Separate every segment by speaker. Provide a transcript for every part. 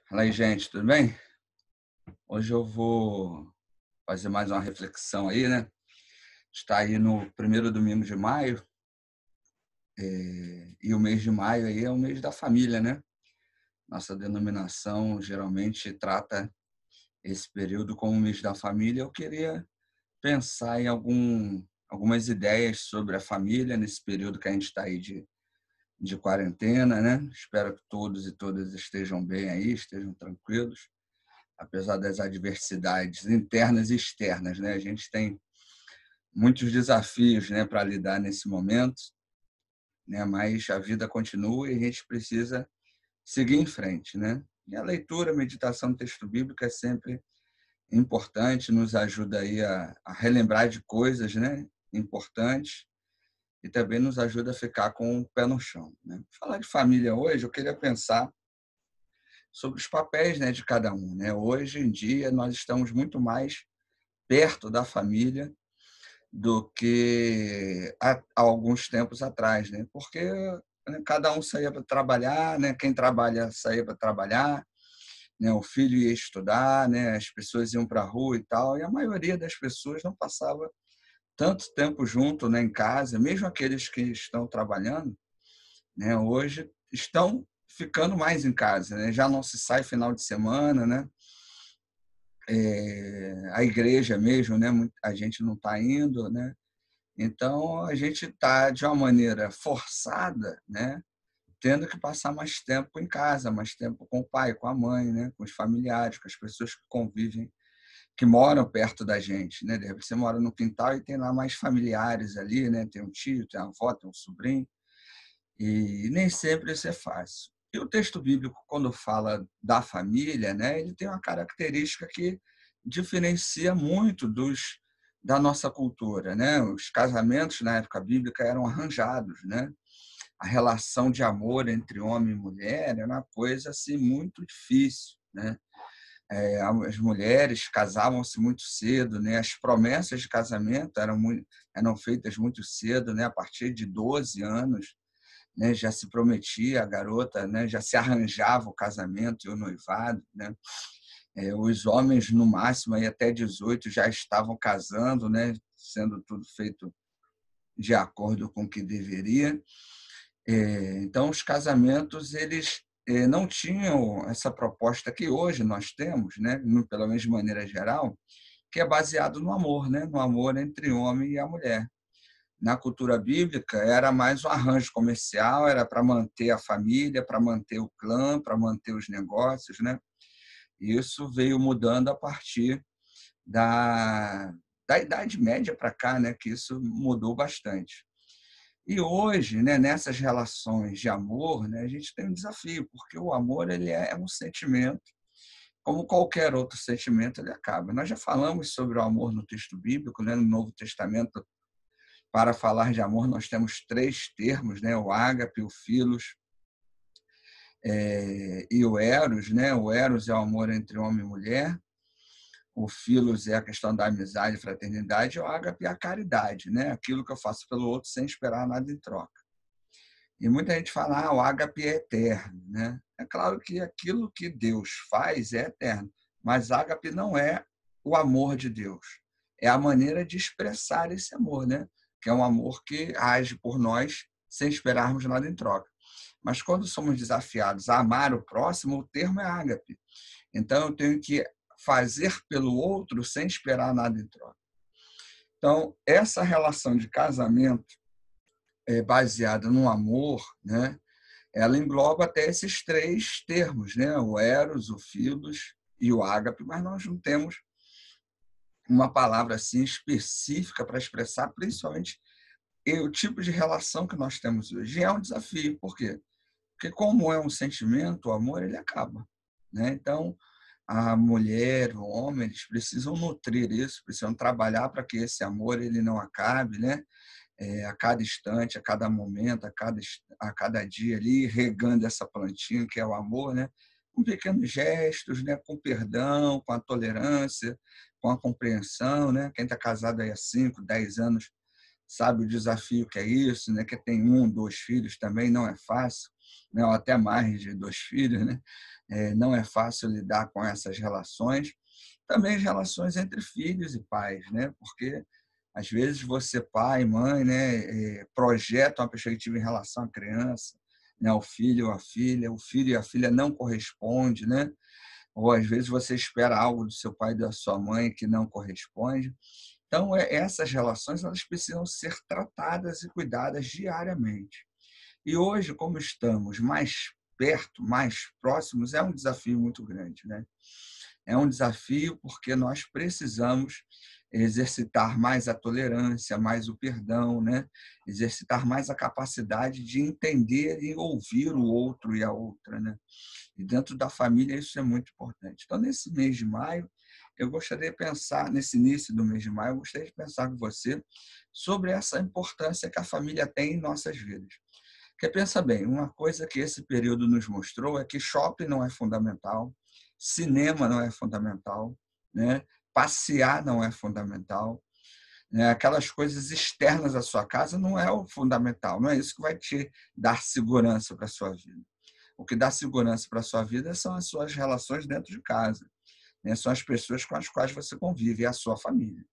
Speaker 1: Fala aí, gente, tudo bem? Hoje eu vou fazer mais uma reflexão aí, né? Está aí no primeiro domingo de maio, e o mês de maio aí é o mês da família, né? Nossa denominação geralmente trata esse período como o mês da família. Eu queria pensar em algumas ideias sobre a família nesse período que a gente está aí de quarentena, né? Espero que todos e todas estejam bem aí, estejam tranquilos, apesar das adversidades internas e externas, né? A gente tem muitos desafios, né, para lidar nesse momento, né? Mas a vida continua e a gente precisa seguir em frente, né? E a leitura, a meditação do texto bíblico é sempre importante, nos ajuda aí a relembrar de coisas, né, importantes, e também nos ajuda a ficar com o pé no chão, né? Falar de família hoje, eu queria pensar sobre os papéis, né, de cada um, né? Hoje em dia nós estamos muito mais perto da família do que há alguns tempos atrás, né? Porque, né, cada um saía para trabalhar, né? Quem trabalha saía para trabalhar, né? O filho ia estudar, né? As pessoas iam para a rua e tal, e a maioria das pessoas não passava tanto tempo junto, né, em casa, mesmo aqueles que estão trabalhando, né? Hoje estão ficando mais em casa, né? Já não se sai final de semana, né? A igreja mesmo, né? A gente não está indo, né? Então, a gente está, de uma maneira forçada, né, tendo que passar mais tempo em casa, mais tempo com o pai, com a mãe, né, com os familiares, com as pessoas que convivem, que moram perto da gente, né? De repente você mora no quintal e tem lá mais familiares ali, né? Tem um tio, tem uma avó, tem um sobrinho, e nem sempre isso é fácil. E o texto bíblico, quando fala da família, né, ele tem uma característica que diferencia muito da nossa cultura, né? Os casamentos na época bíblica eram arranjados, né? A relação de amor entre homem e mulher era uma coisa assim muito difícil, né? As mulheres casavam-se muito cedo, né? As promessas de casamento eram feitas muito cedo, né? A partir de 12 anos, né, já se prometia a garota, né, já se arranjava o casamento e o noivado, né? Os homens, no máximo, aí até 18 já estavam casando, né, sendo tudo feito de acordo com o que deveria. Então, os casamentos eles não tinham essa proposta que hoje nós temos, né, pelo menos de maneira geral, que é baseado no amor, né, no amor entre o homem e a mulher. Na cultura bíblica, era mais um arranjo comercial, era para manter a família, para manter o clã, para manter os negócios, né? E isso veio mudando a partir da, da Idade Média para cá, né? Que isso mudou bastante. E hoje, né, nessas relações de amor, né, a gente tem um desafio, porque o amor ele é um sentimento, como qualquer outro sentimento, ele acaba. Nós já falamos sobre o amor no texto bíblico, né? No Novo Testamento, para falar de amor, nós temos três termos, né? O ágape, o filos, e o eros, né? O eros é o amor entre homem e mulher, o filos é a questão da amizade e fraternidade, e o ágape é a caridade, né? Aquilo que eu faço pelo outro sem esperar nada em troca. E muita gente fala, o ágape é eterno, né? É claro que aquilo que Deus faz é eterno, mas ágape não é o amor de Deus, é a maneira de expressar esse amor, né? Que é um amor que age por nós sem esperarmos nada em troca. Mas quando somos desafiados a amar o próximo, o termo é ágape. Então eu tenho que fazer pelo outro sem esperar nada em troca. Então, essa relação de casamento baseada no amor, né? Ela engloba até esses três termos, né? O eros, o filos e o ágape, mas nós não temos uma palavra assim específica para expressar principalmente o tipo de relação que nós temos hoje. E é um desafio, por quê? Porque como é um sentimento, o amor ele acaba, né? Então, a mulher, o homem, eles precisam nutrir isso, precisam trabalhar para que esse amor ele não acabe, né? A cada instante, a cada momento, a cada dia ali, regando essa plantinha que é o amor, né? Com pequenos gestos, né? Com perdão, com a tolerância, com a compreensão, né? Quem está casado aí há 5, 10 anos sabe o desafio que é isso, né? Que tem 1, 2 filhos também não é fácil. né, ou até mais de 2 filhos, né? Não é fácil lidar com essas relações. Também as relações entre filhos e pais, né? Porque às vezes você, pai, mãe, né, projeta uma perspectiva em relação à criança, né, o filho ou a filha, o filho e a filha não correspondem, né? Ou às vezes você espera algo do seu pai e da sua mãe que não corresponde. Então, essas relações elas precisam ser tratadas e cuidadas diariamente. E hoje, como estamos mais perto, mais próximos, é um desafio muito grande, né? É um desafio porque nós precisamos exercitar mais a tolerância, mais o perdão, né? Exercitar mais a capacidade de entender e ouvir o outro e a outra, né? E dentro da família isso é muito importante. Então, nesse mês de maio, eu gostaria de pensar, nesse início do mês de maio, eu gostaria de pensar com você sobre essa importância que a família tem em nossas vidas. Porque pensa bem, uma coisa que esse período nos mostrou é que shopping não é fundamental, cinema não é fundamental, né? Passear não é fundamental, né? Aquelas coisas externas à sua casa não é o fundamental, não é isso que vai te dar segurança para a sua vida. O que dá segurança para a sua vida são as suas relações dentro de casa, né? São as pessoas com as quais você convive, e a sua família.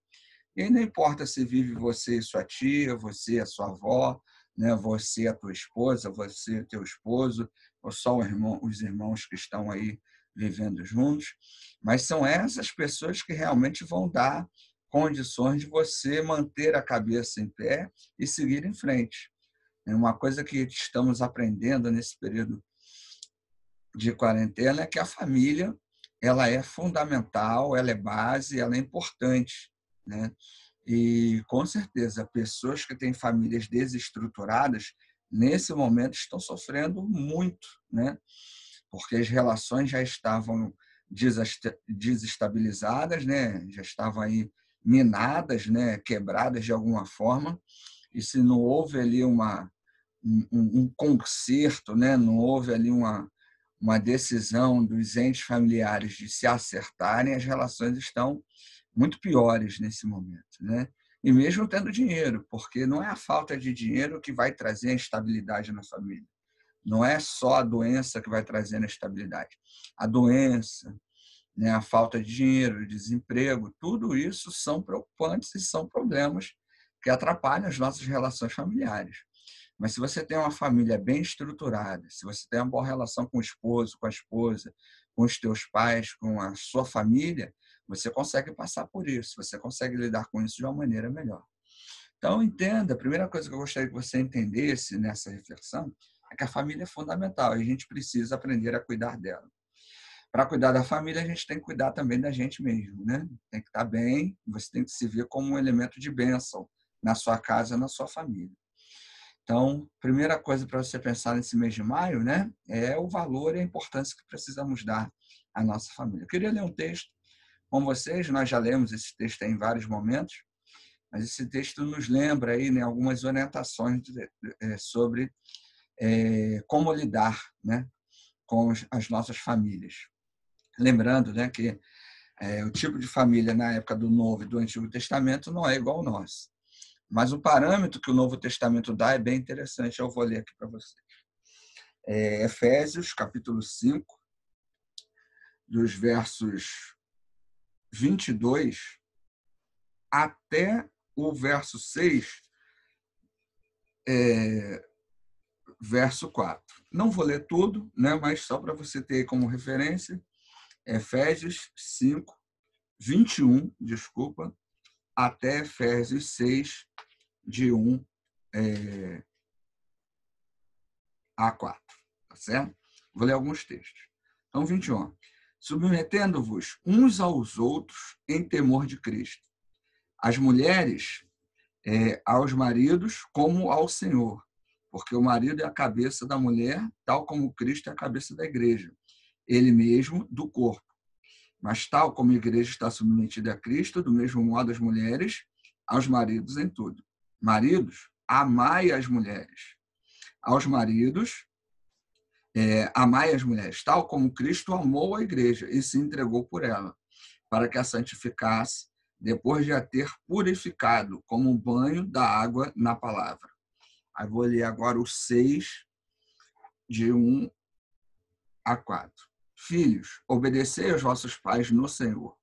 Speaker 1: E aí não importa se vive você e sua tia, você e a sua avó, né? Você e a tua esposa, você e o teu esposo, ou só os irmãos que estão aí vivendo juntos, mas são essas pessoas que realmente vão dar condições de você manter a cabeça em pé e seguir em frente. É uma coisa que estamos aprendendo nesse período de quarentena é que a família ela é fundamental, ela é base, ela é importante, né? E com certeza pessoas que têm famílias desestruturadas nesse momento estão sofrendo muito, né? Porque as relações já estavam desestabilizadas, né? Já estavam aí minadas, né? Quebradas de alguma forma. E se não houve ali um conserto, né? Não houve ali uma decisão dos entes familiares de se acertarem, as relações estão muito piores nesse momento, né? E mesmo tendo dinheiro, porque não é a falta de dinheiro que vai trazer a estabilidade na família. Não é só a doença que vai trazer a estabilidade. A doença, né, a falta de dinheiro, o desemprego, tudo isso são preocupantes e são problemas que atrapalham as nossas relações familiares. Mas se você tem uma família bem estruturada, se você tem uma boa relação com o esposo, com a esposa, com os teus pais, com a sua família, você consegue passar por isso, você consegue lidar com isso de uma maneira melhor. Então, entenda, a primeira coisa que eu gostaria que você entendesse nessa reflexão é que a família é fundamental e a gente precisa aprender a cuidar dela. Para cuidar da família, a gente tem que cuidar também da gente mesmo, né? Tem que estar bem, você tem que se ver como um elemento de bênção na sua casa, na sua família. Então, primeira coisa para você pensar nesse mês de maio, né, é o valor e a importância que precisamos dar à nossa família. Eu queria ler um texto com vocês, nós já lemos esse texto em vários momentos, mas esse texto nos lembra aí, né, algumas orientações sobre como lidar, né, com as nossas famílias. Lembrando, né, que o tipo de família na época do Novo e do Antigo Testamento não é igual ao nosso. Mas o parâmetro que o Novo Testamento dá é bem interessante, eu vou ler aqui para você. Efésios, capítulo 5, dos versos 22 até o verso 6, verso 4. Não vou ler tudo, né, mas só para você ter como referência, Efésios 5, 21, desculpa, até Efésios 6, de 1 a 4. Tá certo? Vou ler alguns textos. Então, 21. Submetendo-vos uns aos outros em temor de Cristo. As mulheres aos maridos como ao Senhor, porque o marido é a cabeça da mulher, tal como Cristo é a cabeça da igreja, ele mesmo do corpo. Mas tal como a igreja está submetida a Cristo, do mesmo modo as mulheres aos maridos em tudo. Maridos, amai as mulheres. Aos maridos, amai as mulheres, tal como Cristo amou a igreja e se entregou por ela, para que a santificasse, depois de a ter purificado, como o banho da água na palavra. Aí vou ler agora o 6, de 1 a 4. Filhos, obedecei aos vossos pais no Senhor,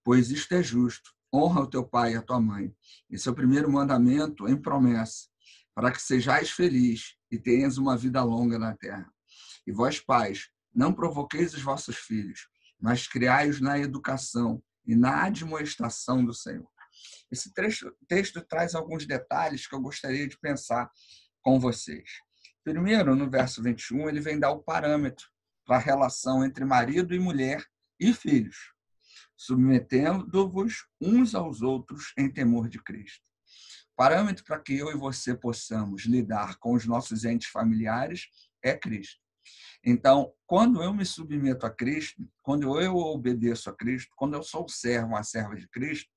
Speaker 1: pois isto é justo. Honra o teu pai e a tua mãe. Esse é o primeiro mandamento em promessa, para que sejais feliz e tenhas uma vida longa na terra. E vós, pais, não provoqueis os vossos filhos, mas criai-os na educação e na admoestação do Senhor. Esse texto traz alguns detalhes que eu gostaria de pensar com vocês. Primeiro, no verso 21, ele vem dar o parâmetro para a relação entre marido e mulher e filhos, submetendo-vos uns aos outros em temor de Cristo. Parâmetro para que eu e você possamos lidar com os nossos entes familiares é Cristo. Então, quando eu me submeto a Cristo, quando eu obedeço a Cristo, quando eu sou servo, uma serva de Cristo,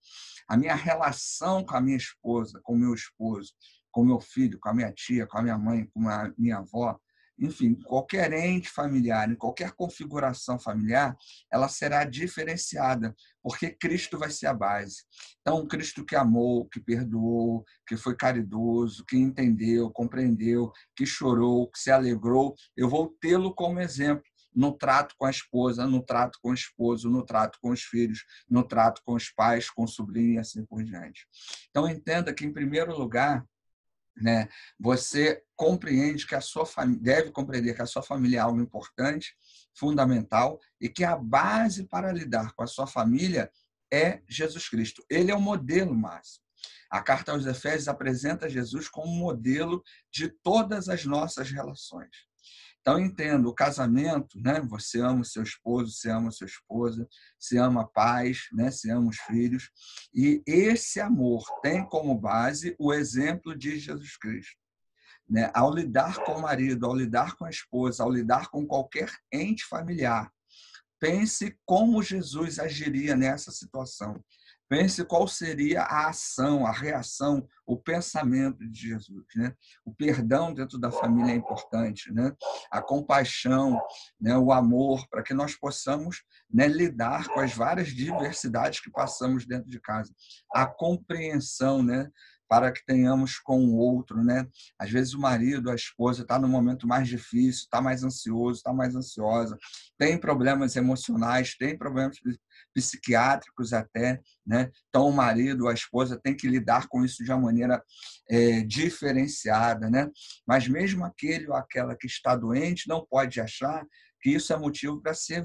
Speaker 1: a minha relação com a minha esposa, com o meu esposo, com o meu filho, com a minha tia, com a minha mãe, com a minha avó, enfim, qualquer ente familiar, em qualquer configuração familiar, ela será diferenciada, porque Cristo vai ser a base. Então, Cristo que amou, que perdoou, que foi caridoso, que entendeu, compreendeu, que chorou, que se alegrou, eu vou tê-lo como exemplo no trato com a esposa, no trato com o esposo, no trato com os filhos, no trato com os pais, com o sobrinho e assim por diante. Então, entenda que, em primeiro lugar, né, você compreende que a sua família deve compreender que a sua família é algo importante, fundamental, e que a base para lidar com a sua família é Jesus Cristo. Ele é o modelo máximo. A carta aos Efésios apresenta Jesus como modelo de todas as nossas relações. Então, entendo, o casamento, né? Você ama o seu esposo, você ama a sua esposa, você ama pais, né? Você ama os filhos. E esse amor tem como base o exemplo de Jesus Cristo. Né? Ao lidar com o marido, ao lidar com a esposa, ao lidar com qualquer ente familiar, pense como Jesus agiria nessa situação. Pense qual seria a ação, a reação, o pensamento de Jesus. Né? O perdão dentro da família é importante, né? A compaixão, né? O amor, para que nós possamos, né, lidar com as várias diversidades que passamos dentro de casa. A compreensão, né? Para que tenhamos com o outro, né? Às vezes o marido, a esposa está no momento mais difícil, está mais ansioso, está mais ansiosa, tem problemas emocionais, tem problemas psiquiátricos até, né? Então o marido, a esposa tem que lidar com isso de uma maneira diferenciada, né? Mas mesmo aquele ou aquela que está doente não pode achar que isso é motivo para se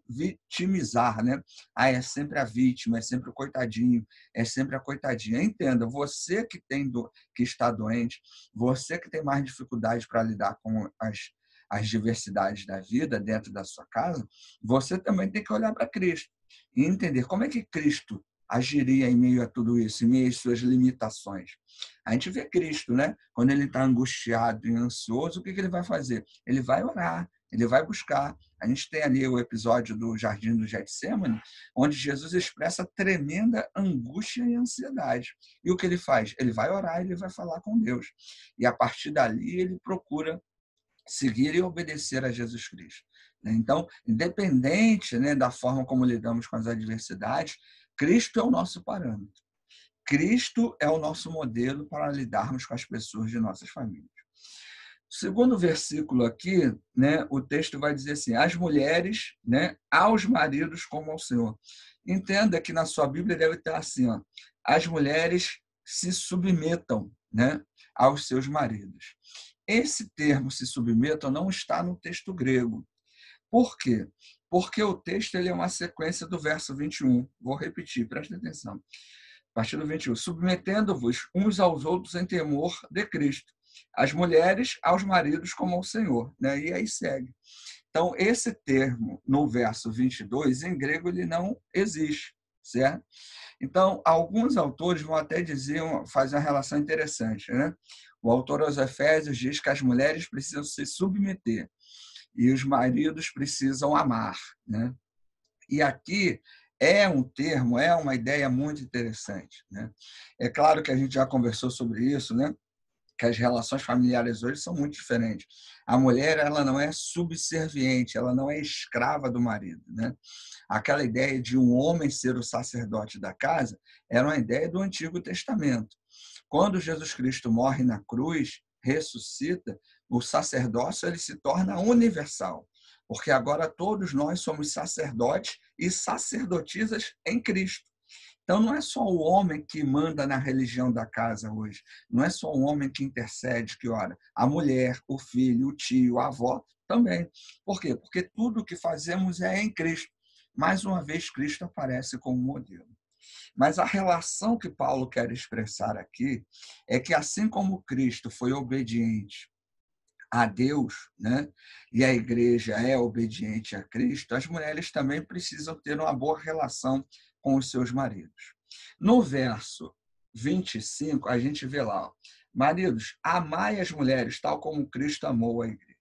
Speaker 1: vitimizar, né? Ah, é sempre a vítima, é sempre o coitadinho, é sempre a coitadinha. Entenda, você que está doente, você que tem mais dificuldade para lidar com as diversidades da vida dentro da sua casa, você também tem que olhar para Cristo e entender como é que Cristo agiria em meio a tudo isso, em meio às suas limitações. A gente vê Cristo, né? Quando ele está angustiado e ansioso, o que ele vai fazer? Ele vai orar, ele vai buscar. A gente tem ali o episódio do Jardim do Getsêmani, onde Jesus expressa tremenda angústia e ansiedade. E o que ele faz? Ele vai orar, ele vai falar com Deus. E a partir dali ele procura seguir e obedecer a Jesus Cristo. Então, independente, né, da forma como lidamos com as adversidades, Cristo é o nosso parâmetro. Cristo é o nosso modelo para lidarmos com as pessoas de nossas famílias. Segundo versículo aqui, né, o texto vai dizer assim: as mulheres, né, aos maridos como ao Senhor. Entenda que na sua Bíblia deve estar assim, ó, as mulheres se submetam, né, aos seus maridos. Esse termo se submetam não está no texto grego. Por quê? Porque o texto ele é uma sequência do verso 21. Vou repetir, preste atenção. A partir do 21. Submetendo-vos uns aos outros em temor de Cristo. As mulheres aos maridos como ao Senhor. Né? E aí segue. Então, esse termo, no verso 22, em grego, ele não existe. Certo? Então, alguns autores vão até dizer, fazer uma relação interessante. Né? O autor aos Efésios diz que as mulheres precisam se submeter e os maridos precisam amar. Né? E aqui é um termo, é uma ideia muito interessante. Né? É claro que a gente já conversou sobre isso, né? Que as relações familiares hoje são muito diferentes. A mulher ela não é subserviente, ela não é escrava do marido. Né? Aquela ideia de um homem ser o sacerdote da casa era uma ideia do Antigo Testamento. Quando Jesus Cristo morre na cruz, ressuscita, o sacerdócio ele se torna universal, porque agora todos nós somos sacerdotes e sacerdotisas em Cristo. Então, não é só o homem que manda na religião da casa hoje. Não é só o homem que intercede, que ora. A mulher, o filho, o tio, a avó também. Por quê? Porque tudo que fazemos é em Cristo. Mais uma vez, Cristo aparece como modelo. Mas a relação que Paulo quer expressar aqui é que, assim como Cristo foi obediente a Deus, né? E a igreja é obediente a Cristo, as mulheres também precisam ter uma boa relação com os seus maridos. No verso 25, a gente vê lá, ó, maridos, amai as mulheres, tal como Cristo amou a igreja.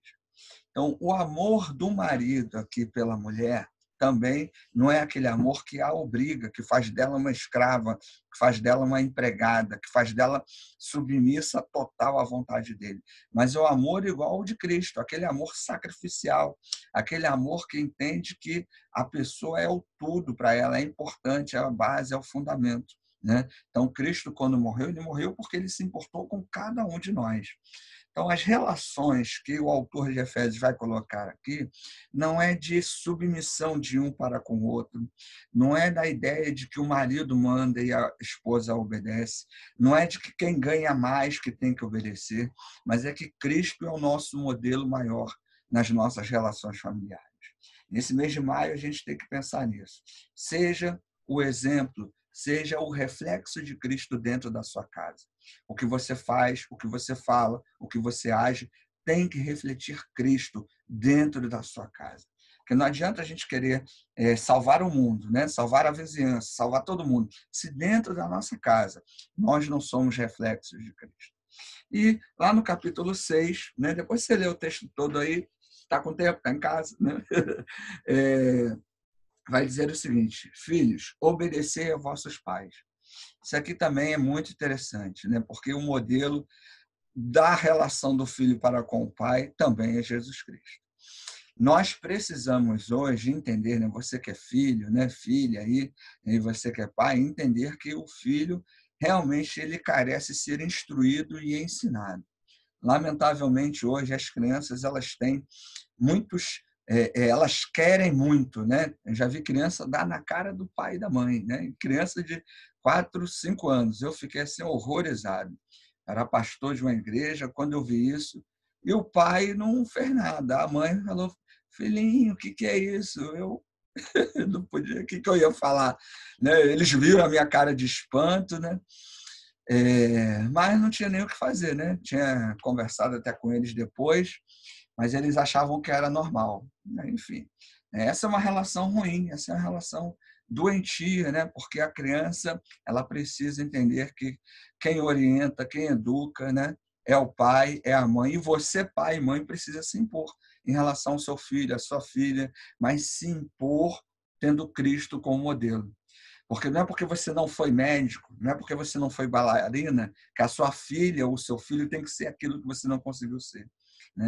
Speaker 1: Então, o amor do marido aqui pela mulher também não é aquele amor que a obriga, que faz dela uma escrava, que faz dela uma empregada, que faz dela submissa total à vontade dele. Mas é o amor igual ao de Cristo, aquele amor sacrificial, aquele amor que entende que a pessoa é o tudo para ela, é importante, é a base, é o fundamento. Né? Então, Cristo, quando morreu, ele morreu porque ele se importou com cada um de nós. Então, as relações que o autor de Efésios vai colocar aqui não é de submissão de um para com o outro, não é da ideia de que o marido manda e a esposa obedece, não é de que quem ganha mais que tem que obedecer, mas é que Cristo é o nosso modelo maior nas nossas relações familiares. Nesse mês de maio, a gente tem que pensar nisso. Seja o exemplo, seja o reflexo de Cristo dentro da sua casa. O que você faz, o que você fala, o que você age, tem que refletir Cristo dentro da sua casa. Porque não adianta a gente querer salvar o mundo, né? Salvar a vizinhança, salvar todo mundo, se dentro da nossa casa nós não somos reflexos de Cristo. E lá no capítulo 6, né? Depois você lê o texto todo aí, está com tempo, está em casa, né? Vai dizer o seguinte: filhos, obedecei a vossos pais. Isso aqui também é muito interessante, né? Porque o modelo da relação do filho para com o pai também é Jesus Cristo. Nós precisamos hoje entender, né? Você que é filho, né? Filha aí, e você que é pai, entender que o filho realmente ele carece ser instruído e ensinado. Lamentavelmente hoje as crianças elas têm muitos elas querem muito, né? Eu já vi criança dar na cara do pai e da mãe, né? Criança de 4, 5 anos. Eu fiquei assim horrorizado. Era pastor de uma igreja, quando eu vi isso, e o pai não fez nada. A mãe falou: filhinho, o que é isso? Eu não podia, o que eu ia falar? Né? Eles viram a minha cara de espanto, né? Mas não tinha nem o que fazer, né? Tinha conversado até com eles depois, mas eles achavam que era normal. Né? Enfim, essa é uma relação ruim, essa é uma relação doentia, né? Porque a criança ela precisa entender que quem orienta, quem educa, né? É o pai, é a mãe, e você, pai e mãe, precisa se impor em relação ao seu filho, à sua filha, mas se impor tendo Cristo como modelo. Porque não é porque você não foi médico, não é porque você não foi bailarina, que a sua filha ou o seu filho tem que ser aquilo que você não conseguiu ser.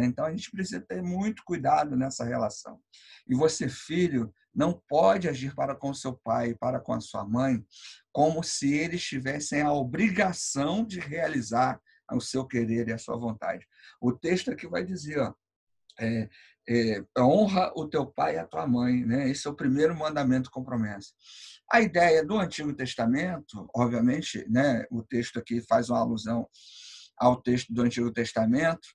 Speaker 1: Então, a gente precisa ter muito cuidado nessa relação. E você, filho, não pode agir para com seu pai e para com a sua mãe como se eles tivessem a obrigação de realizar o seu querer e a sua vontade. O texto aqui vai dizer, ó, honra o teu pai e a tua mãe, né? Esse é o primeiro mandamento com promessa. A ideia do Antigo Testamento, obviamente, né? O texto aqui faz uma alusão ao texto do Antigo Testamento,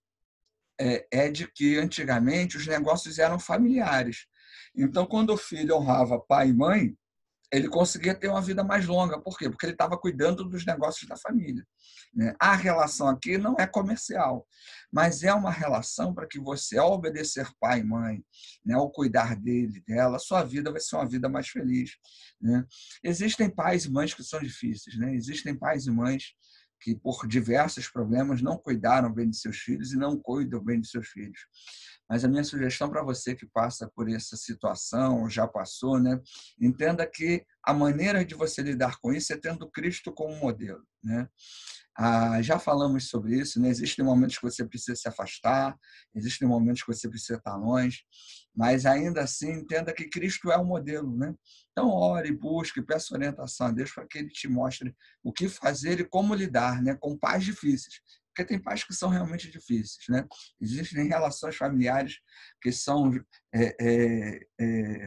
Speaker 1: é de que antigamente os negócios eram familiares. Então, quando o filho honrava pai e mãe, ele conseguia ter uma vida mais longa. Por quê? Porque ele estava cuidando dos negócios da família. A relação aqui não é comercial, mas é uma relação para que você, ao obedecer pai e mãe, ao cuidar dele, dela, sua vida vai ser uma vida mais feliz. Existem pais e mães que são difíceis, existem pais e mães que, por diversos problemas, não cuidaram bem de seus filhos e não cuidam bem de seus filhos. Mas a minha sugestão para você que passa por essa situação, ou já passou, entenda que a maneira de você lidar com isso é tendo Cristo como modelo. Já falamos sobre isso, existem momentos que você precisa se afastar, existem momentos que você precisa estar longe, mas ainda assim entenda que Cristo é o modelo. Então ore, busque, peça orientação a Deus para que Ele te mostre o que fazer e como lidar com pais difíceis. porque tem pais que são realmente difíceis, né? Existem relações familiares que são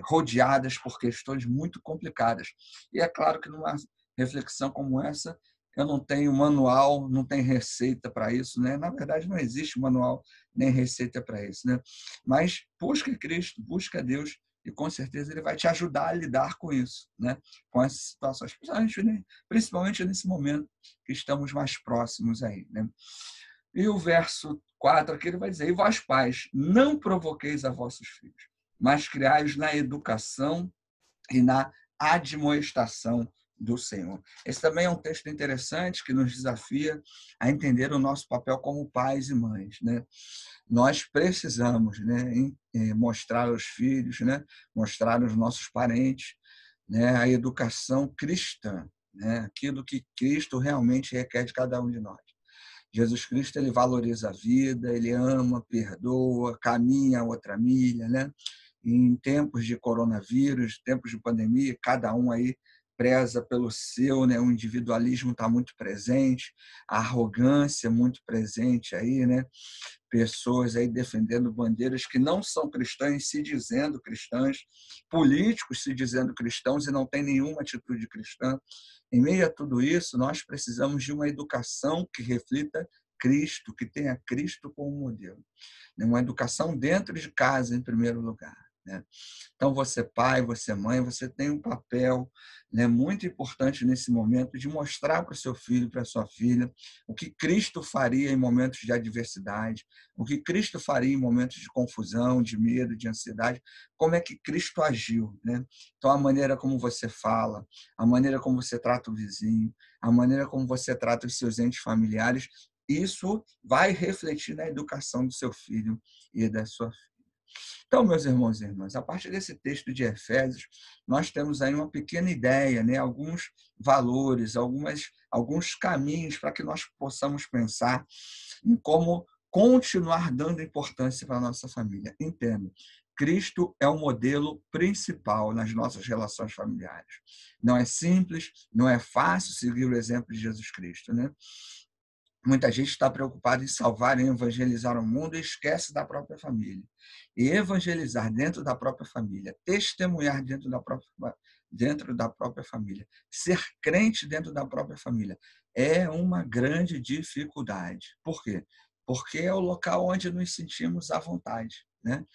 Speaker 1: rodeadas por questões muito complicadas. E é claro que numa reflexão como essa, eu não tenho manual, não tem receita para isso, né? Na verdade, não existe manual nem receita para isso, né? Mas busca Cristo, busca Deus, e com certeza ele vai te ajudar a lidar com isso, né? Com essas situações, principalmente nesse momento que estamos mais próximos aí, né? E o verso 4 aqui ele vai dizer: "E vós pais, não provoqueis a vossos filhos, mas criai-os na educação e na admoestação do Senhor." Esse também é um texto interessante que nos desafia a entender o nosso papel como pais e mães, né? Nós precisamos, né, mostrar aos filhos, né, mostrar aos nossos parentes, né, a educação cristã, né, aquilo que Cristo realmente requer de cada um de nós. Jesus Cristo ele valoriza a vida, ele ama, perdoa, caminha a outra milha, né? E em tempos de coronavírus, tempos de pandemia, cada um aí preza pelo seu, né? O individualismo está muito presente, a arrogância muito presente aí, né? Pessoas aí defendendo bandeiras que não são cristãs, se dizendo cristãs, políticos se dizendo cristãos e não tem nenhuma atitude cristã. Em meio a tudo isso, nós precisamos de uma educação que reflita Cristo, que tenha Cristo como modelo. Uma educação dentro de casa, em primeiro lugar, né? Então, você pai, você mãe, você tem um papel, né, muito importante nesse momento de mostrar para o seu filho, para a sua filha, o que Cristo faria em momentos de adversidade, o que Cristo faria em momentos de confusão, de medo, de ansiedade, como é que Cristo agiu, né? Então, a maneira como você fala, a maneira como você trata o vizinho, a maneira como você trata os seus entes familiares, isso vai refletir na educação do seu filho e da sua filha. Então, meus irmãos e irmãs, a partir desse texto de Efésios, nós temos aí uma pequena ideia, né? Alguns valores, alguns caminhos para que nós possamos pensar em como continuar dando importância para a nossa família. Entenda, Cristo é o modelo principal nas nossas relações familiares. Não é simples, não é fácil seguir o exemplo de Jesus Cristo, né? Muita gente está preocupada em salvar e evangelizar o mundo e esquece da própria família. E evangelizar dentro da própria família, testemunhar dentro da própria família, ser crente dentro da própria família, é uma grande dificuldade. Por quê? Porque é o local onde nos sentimos à vontade, né?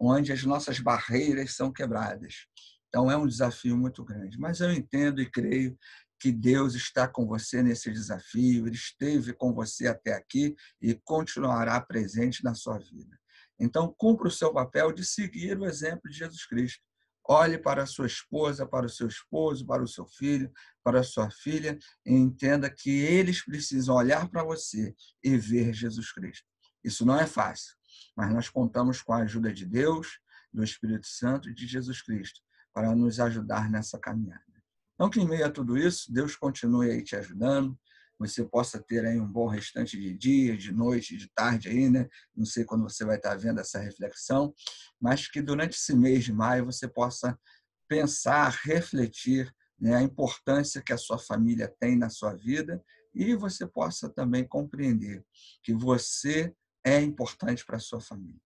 Speaker 1: Onde as nossas barreiras são quebradas. Então, é um desafio muito grande. Mas eu entendo e creio que Deus está com você nesse desafio, Ele esteve com você até aqui e continuará presente na sua vida. Então, cumpra o seu papel de seguir o exemplo de Jesus Cristo. Olhe para a sua esposa, para o seu esposo, para o seu filho, para a sua filha, e entenda que eles precisam olhar para você e ver Jesus Cristo. Isso não é fácil, mas nós contamos com a ajuda de Deus, do Espírito Santo e de Jesus Cristo para nos ajudar nessa caminhada. Então, que em meio a tudo isso, Deus continue aí te ajudando, você possa ter aí um bom restante de dia, de noite, de tarde aí, né? Não sei quando você vai estar vendo essa reflexão, mas que durante esse mês de maio você possa pensar, refletir, né, a importância que a sua família tem na sua vida e você possa também compreender que você é importante para a sua família.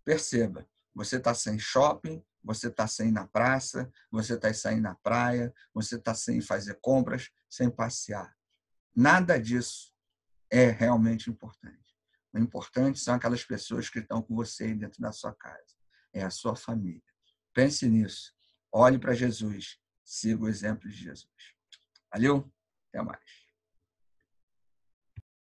Speaker 1: Perceba, você está sem shopping, você está sem ir na praça, você está sem ir na praia, você está sem fazer compras, sem passear. Nada disso é realmente importante. O importante são aquelas pessoas que estão com você dentro da sua casa. É a sua família. Pense nisso. Olhe para Jesus. Siga o exemplo de Jesus. Valeu? Até mais.